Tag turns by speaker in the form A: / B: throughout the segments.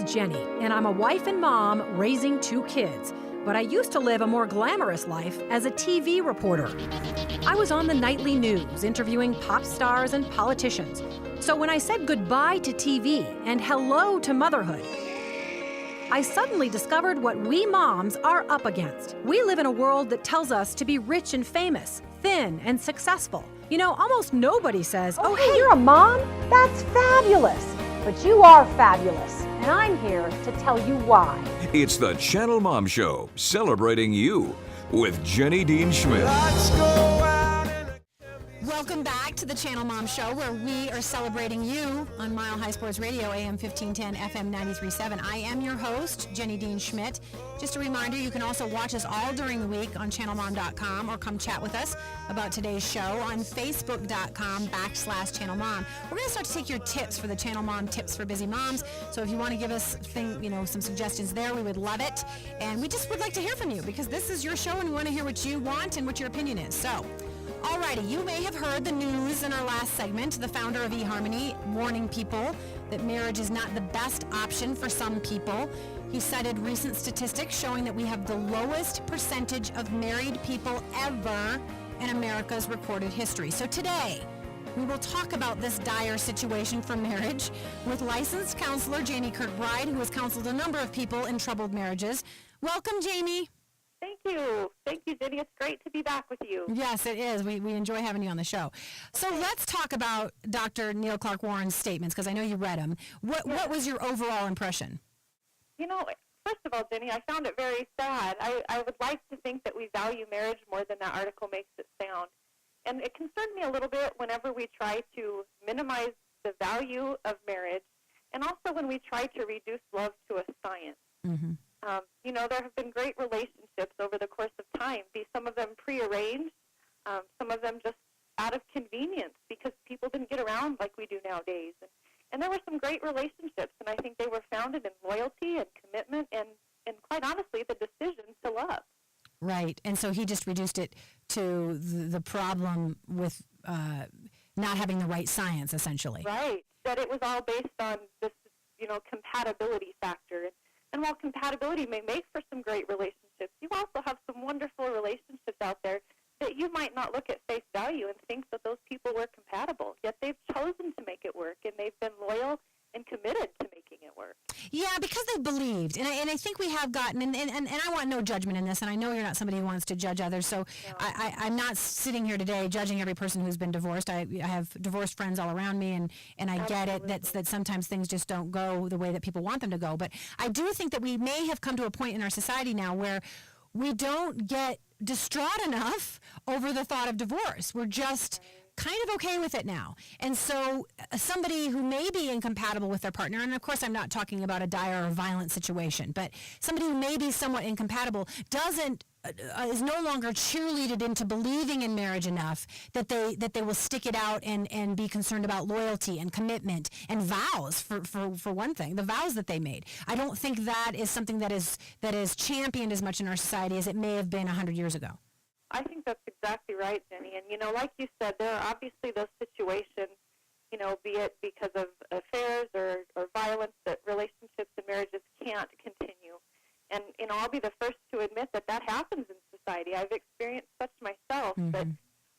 A: is Jenny, and I'm a wife and mom raising 2 kids. But I used to live a more glamorous life as a TV reporter. I was on the nightly news interviewing pop stars and politicians. So when I said goodbye to TV and hello to motherhood, I suddenly discovered what we moms are up against. We live in a world that tells us to be rich and famous, thin and successful. You know, almost nobody says,
B: oh, hey, you're a mom? That's fabulous. But you are fabulous, and I'm here to tell you why.
C: It's the Channelmom Show, celebrating you with Jenny Dean Schmidt.
A: Welcome back to the Channelmom Show, where we are celebrating you on Mile High Sports Radio, AM 1510, FM 93.7. I am your host, Jenny Dean Schmidt. Just a reminder, you can also watch us all during the week on channelmom.com or come chat with us about today's show on facebook.com/channelmom. We're going to start to take your tips for the Channelmom Tips for Busy Moms. So if you want to give us some suggestions there, we would love it. And we just would like to hear from you because this is your show and we want to hear what you want and what your opinion is. So, alrighty, you may have heard the news in our last segment. The founder of eHarmony warning people that marriage is not the best option for some people. He cited recent statistics showing that we have the lowest percentage of married people ever in America's recorded history. So today, we will talk about this dire situation for marriage with licensed counselor Jami Kirkbride, who has counseled a number of people in troubled marriages. Welcome, Jami.
D: Thank you. Thank you, Jenny. It's great to be back with you.
A: Yes, it is. We enjoy having you on the show. So let's talk about Dr. Neil Clark Warren's statements, because I know you read them. What was your overall impression?
D: You know, first of all, Jenny, I found it very sad. I would like to think that we value marriage more than that article makes it sound. And it concerned me a little bit whenever we try to minimize the value of marriage, and also when we try to reduce love to a science.
A: Mm-hmm.
D: There have been great relationships over the course of time, be some of them prearranged, some of them just out of convenience because people didn't get around like we do nowadays. And there were some great relationships, and I think they were founded in loyalty and commitment and quite honestly, the decision to love.
A: Right. And so he just reduced it to the problem with not having the right science, essentially.
D: Right. That it was all based on this, compatibility factor. And while compatibility may make for some great relationships, you also have some wonderful relationships out there that you might not look at face value and think that those people were compatible, yet they've chosen to make it work, and they've been loyal and committed to making it work.
A: Yeah, because they believed. And I think we have gotten, and I want no judgment in this, and I know you're not somebody who wants to judge others, so no. I'm not sitting here today judging every person who's been divorced. I have divorced friends all around me, and I
D: Absolutely.
A: get it that sometimes things just don't go the way that people want them to go. But I do think that we may have come to a point in our society now where we don't get distraught enough over the thought of divorce. We're just kind of okay with it now. And so somebody who may be incompatible with their partner, and of course I'm not talking about a dire or violent situation, but somebody who may be somewhat incompatible is no longer cheerleaded into believing in marriage enough that they will stick it out and be concerned about loyalty and commitment and vows for one thing, the vows that they made. I don't think that is something that is championed as much in our society as it may have been 100 years ago.
D: I think that's exactly right, Jenny. And, like you said, there are obviously those situations, be it because of affairs or violence, that relationships and marriages can't continue. And, I'll be the first to admit that happens in society. I've experienced such myself.
A: Mm-hmm.
D: But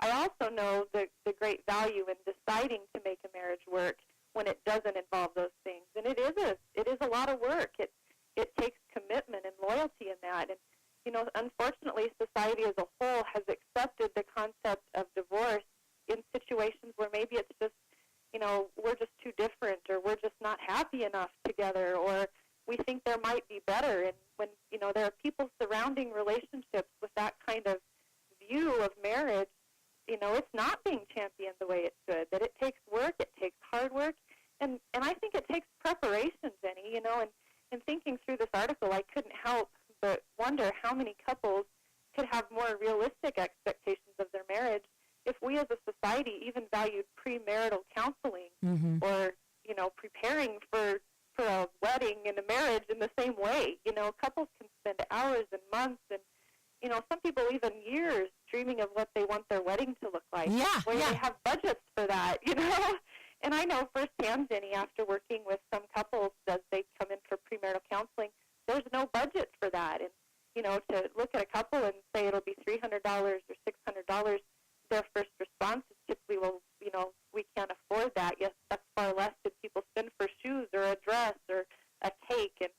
D: I also know the great value in deciding to make a marriage work when it doesn't involve those things. And it is a lot of work. It takes commitment and loyalty in that. And, unfortunately, society as a whole has accepted the concept of divorce in situations where maybe it's just, we're just too different, or we're just not happy enough together, or we think there might be better. And when, there are people surrounding relationships with that kind of view of marriage, it's not being championed the way it should, that it takes work, it takes hard work, and I think it takes preparation, Jenny, and thinking through this article, I couldn't help but wonder how many couples could have more realistic expectations of their marriage if we as a society even valued premarital counseling
A: mm-hmm.
D: or, preparing for a wedding and a marriage in the same way. Couples can spend hours and months and, some people even years dreaming of what they want their wedding to look like.
A: Yeah,
D: where they have budgets for that, And I know firsthand, Jenny, after working with some couples as they come in for premarital counseling, there's no budget for that. And, to look at a couple and say it'll be $300 or $600, their first response is typically, well, we can't afford that. Yes, that's far less than people spend for shoes or a dress or a cake. And,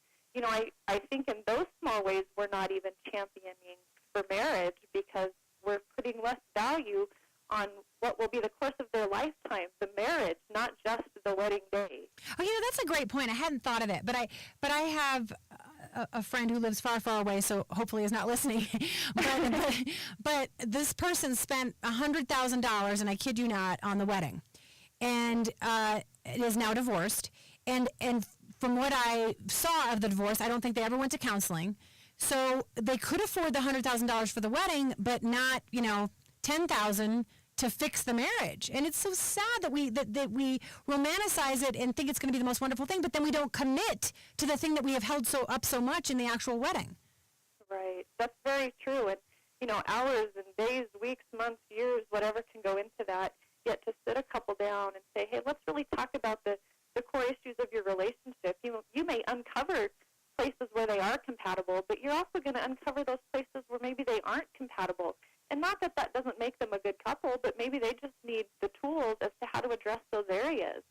D: I think in those small ways we're not even championing for marriage because we're putting less value on what will be the course of their lifetime, the marriage, not just the wedding day.
A: Oh, that's a great point. I hadn't thought of it, but I have a friend who lives far, far away, so hopefully is not listening. but this person spent $100,000, and I kid you not, on the wedding, and is now divorced. And from what I saw of the divorce, I don't think they ever went to counseling. So they could afford the $100,000 for the wedding, but not $10,000 to fix the marriage. And it's so sad that we romanticize it and think it's going to be the most wonderful thing, but then we don't commit to the thing that we have held so much in the actual wedding.
D: Right. That's very true. And, hours and days, weeks, months, years, whatever can go into that, yet to sit a couple down and say, hey, let's really talk about the core issues of your relationship. You may uncover places where they are compatible, but you're also going to uncover those places where maybe they aren't compatible. And not that doesn't make them a good couple, but maybe they just need the tools as to how to address those areas.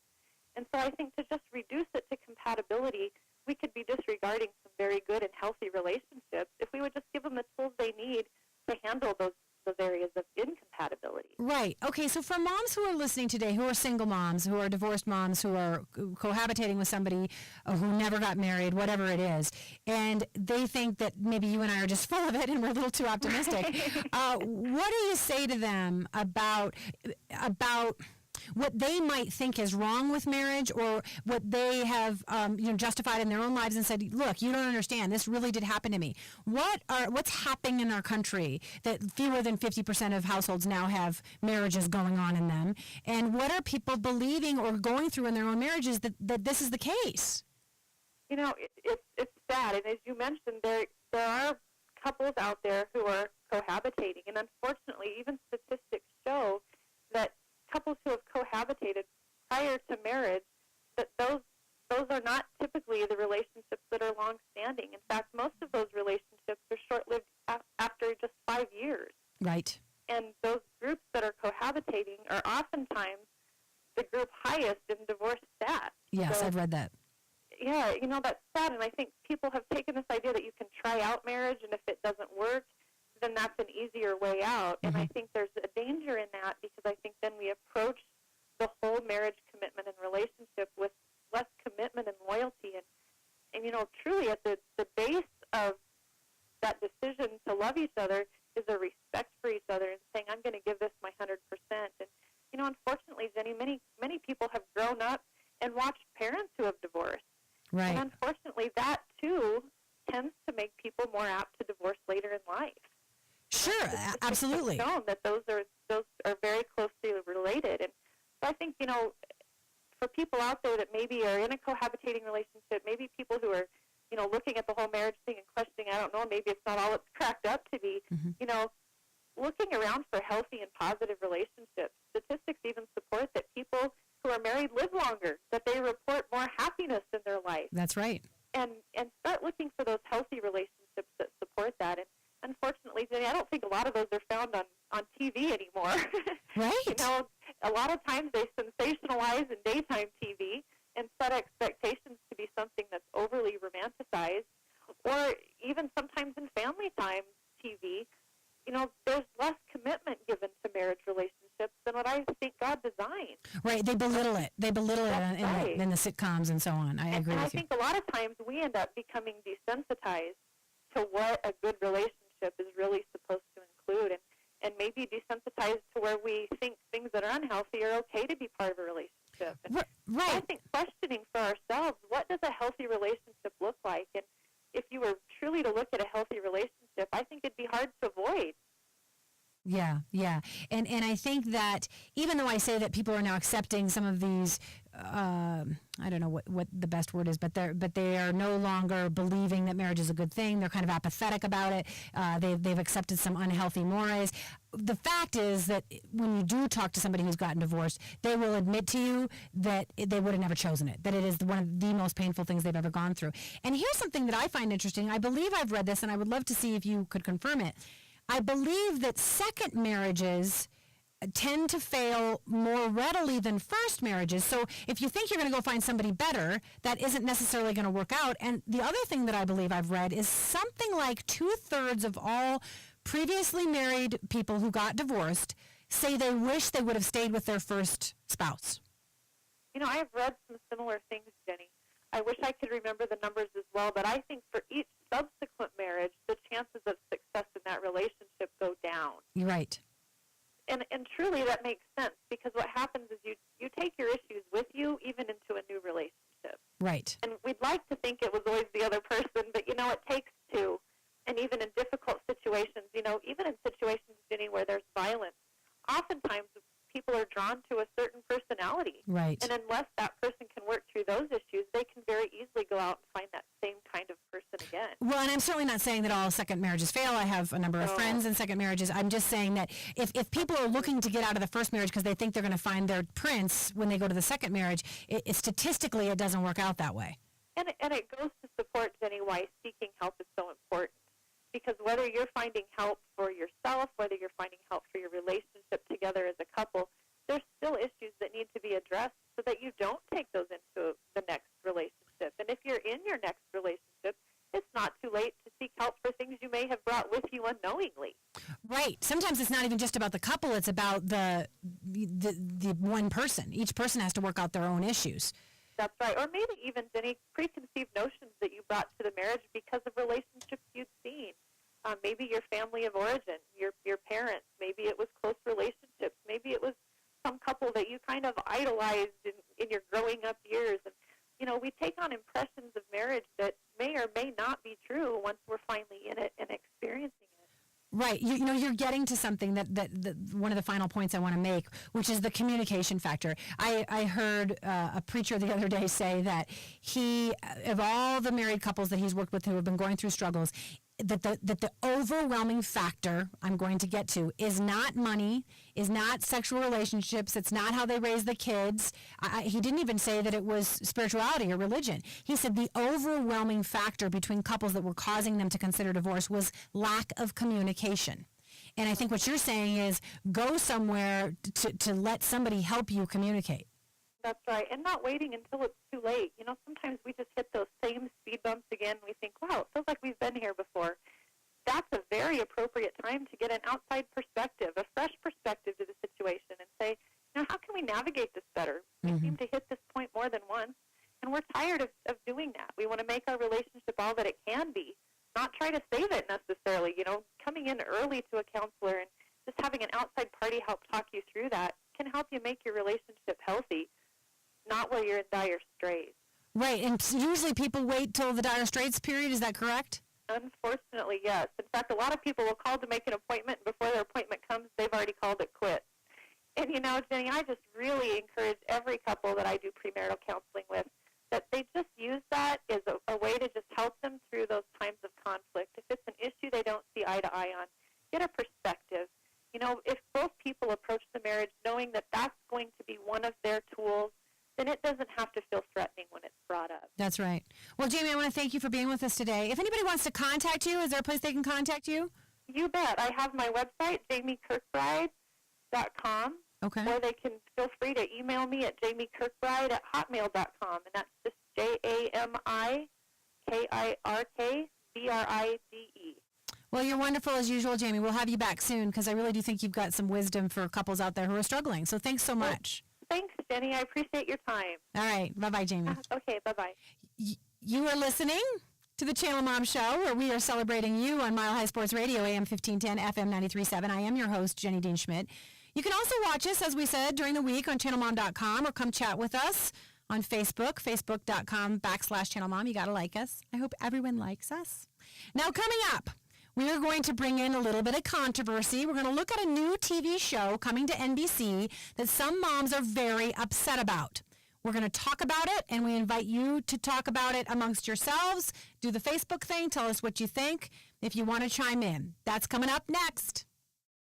D: And so I think to just reduce it to compatibility, we could be disregarding some very good and healthy relationships if we would just give them the tools they need to handle those areas of incompatibility.
A: Right. Okay, so for moms who are listening today, who are single moms, who are divorced moms, who are cohabitating with somebody who never got married, whatever it is, and they think that maybe you and I are just full of it and we're a little too optimistic, what do you say to them about what they might think is wrong with marriage, or what they have justified in their own lives and said, look, you don't understand, this really did happen to me? What's happening in our country that fewer than 50% of households now have marriages going on in them? And what are people believing or going through in their own marriages that this is the case?
D: It's sad. And as you mentioned, there are couples out there who are cohabitating. And unfortunately, even statistics show that couples who have cohabitated prior to marriage, that those are not typically the relationships that are long-standing. In fact, most of those relationships are short-lived after just 5 years.
A: Right.
D: And those groups that are cohabitating are oftentimes the group highest in divorce stats.
A: Yes,
D: so,
A: I've read that.
D: Yeah, that's sad. And I think people have taken this idea that you can try out marriage, and if it doesn't work, then that's an easier way out. And I think there's a danger in that, because I think then we approach the whole marriage commitment and relationship with less commitment and loyalty. And truly at the base of that decision to love each other is a respect for each other and saying, I'm going to give this my 100%. And, unfortunately, Jenny, many people have grown up and watched parents who have divorced.
A: Right.
D: And unfortunately, that, too, tends to make people more apt to divorce later in life.
A: Sure, absolutely.
D: It's shown that those are very closely related. And so I think, for people out there that maybe are in a cohabitating relationship, maybe people who are, looking at the whole marriage thing and questioning, I don't know, maybe it's not all it's cracked up to be, looking around for healthy and positive relationships. Statistics even support that people who are married live longer, that they report more happiness in their life.
A: That's right.
D: And start looking for those healthy relationships that support that. And unfortunately, Jenny, I don't think a lot of those are found on TV anymore.
A: Right.
D: A lot of times they sensationalize in daytime TV and set expectations to be something that's overly romanticized, or even sometimes in family time TV, there's less commitment given to marriage relationships than what I think God designed.
A: Right. They belittle it. They belittle it in the sitcoms and so on. I agree with you.
D: I think a lot of times we end up becoming desensitized to what a good relationship is really supposed to include, and maybe desensitized to where we think things that are unhealthy are okay to be part of a relationship. And
A: right.
D: I think questioning for ourselves, what does a healthy relationship look like? And if you were truly to look at a healthy relationship, I think it'd be hard to avoid.
A: Yeah. And I think that even though I say that people are now accepting some of these, I don't know what the best word is, but they are no longer believing that marriage is a good thing. They're kind of apathetic about it. They've accepted some unhealthy mores. the fact is that when you do talk to somebody who's gotten divorced, they will admit to you that they would have never chosen it, that it is one of the most painful things they've ever gone through. And here's something that I find interesting. I believe I've read this, and I would love to see if you could confirm it. I believe that second marriages tend to fail more readily than first marriages. So if you think you're going to go find somebody better, that isn't necessarily going to work out. And the other thing that I believe I've read is something like 2/3 of all previously married people who got divorced say they wish they would have stayed with their first spouse.
D: I have read some similar things, Jenny. I wish I could remember the numbers as well, but I think for each subsequent marriage, the chances of success in that relationship go down.
A: You're right.
D: And truly that makes sense, because what happens is you take your issues with you even into a new relationship.
A: Right.
D: And we'd like to think it was always the other person, but, it takes two. And even in difficult situations, even in situations, Jenny, where there's violence, oftentimes people are drawn to a certain personality.
A: Right.
D: And unless that person can work through those issues, they can very easily go out and find that same kind of person again.
A: Well, and I'm certainly not saying that all second marriages fail. I have a number of friends in second marriages. I'm just saying that if people are looking to get out of the first marriage because they think they're going to find their prince when they go to the second marriage, statistically it doesn't work out that way.
D: And it goes to support, Jenny, why seeking help is so important. Because whether you're finding help for yourself, whether you're finding help for your relationship together as a couple, there's still issues that need to be addressed so that you don't take those into the next relationship. And if you're in your next relationship, it's not too late to seek help for things you may have brought with you unknowingly.
A: Right. Sometimes it's not even just about the couple, it's about the one person. Each person has to work out their own issues.
D: That's right. Or maybe even, Jenny, preconceived notions that you brought to the marriage because of relationships you'd seen. Maybe your family of origin, your parents. Maybe it was close relationships. Maybe it was some couple that you kind of idolized in your growing up years. And, we take on impressions of marriage that may or may not be true once we're finally in it and experiencing it.
A: Right. You're getting to something that one of the final points I want to make, which is the communication factor. I heard a preacher the other day say that of all the married couples that he's worked with who have been going through struggles, that the overwhelming factor I'm going to get to is not money, is not sexual relationships, it's not how they raise the kids. He didn't even say that it was spirituality or religion. He said the overwhelming factor between couples that were causing them to consider divorce was lack of communication. And I think what you're saying is go somewhere to let somebody help you communicate.
D: That's right, and not waiting until it's too late. Sometimes we just hit those same speed bumps again, and we think, wow, it feels like we've been here before. That's a very appropriate time to get an outside perspective, a fresh perspective to the situation, and say, how can we navigate this better? We seem to hit this point more than once, and we're tired of doing that. We want to make our relationship all that it can be, not try to save it necessarily. Coming in early to a counselor and just having an outside party help talk you through that can help you make your relationship healthy, not where you're in dire straits.
A: Right, and usually people wait till the dire straits period, is that correct?
D: Unfortunately, yes. In fact, a lot of people will call to make an appointment, and before their appointment comes, they've already called it quits. And, Jenny, I just really encourage every couple that I do premarital counseling with that they just use that as a way to just help them through those times of conflict. If it's an issue they don't see eye to eye on, get a perspective. If both people approach the marriage knowing that that's going to be one of their tools, then it doesn't have to feel threatening when it's brought up.
A: That's right. Well, Jamie, I want to thank you for being with us today. If anybody wants to contact you, is there a place they can contact you?
D: You bet. I have my website, jamikirkbride.com.
A: Okay.
D: Or they can feel free to email me at jamikirkbride@hotmail.com, and that's just JAMIKIRKBRIDE.
A: Well, you're wonderful as usual, Jamie. We'll have you back soon because I really do think you've got some wisdom for couples out there who are struggling. So thanks so much.
D: Thanks, Jenny. I appreciate your time.
A: All right. Bye-bye, Jamie.
D: Okay, bye-bye.
A: You are listening to the Channelmom Show, where we are celebrating you on Mile High Sports Radio, AM 1510, FM 93.7. I am your host, Jenny Dean Schmidt. You can also watch us, as we said, during the week on channelmom.com, or come chat with us on Facebook, facebook.com/channelmom. You got to like us. I hope everyone likes us. Now, coming up, we are going to bring in a little bit of controversy. We're going to look at a new TV show coming to NBC that some moms are very upset about. We're going to talk about it, and we invite you to talk about it amongst yourselves. Do the Facebook thing. Tell us what you think if you want to chime in. That's coming up next.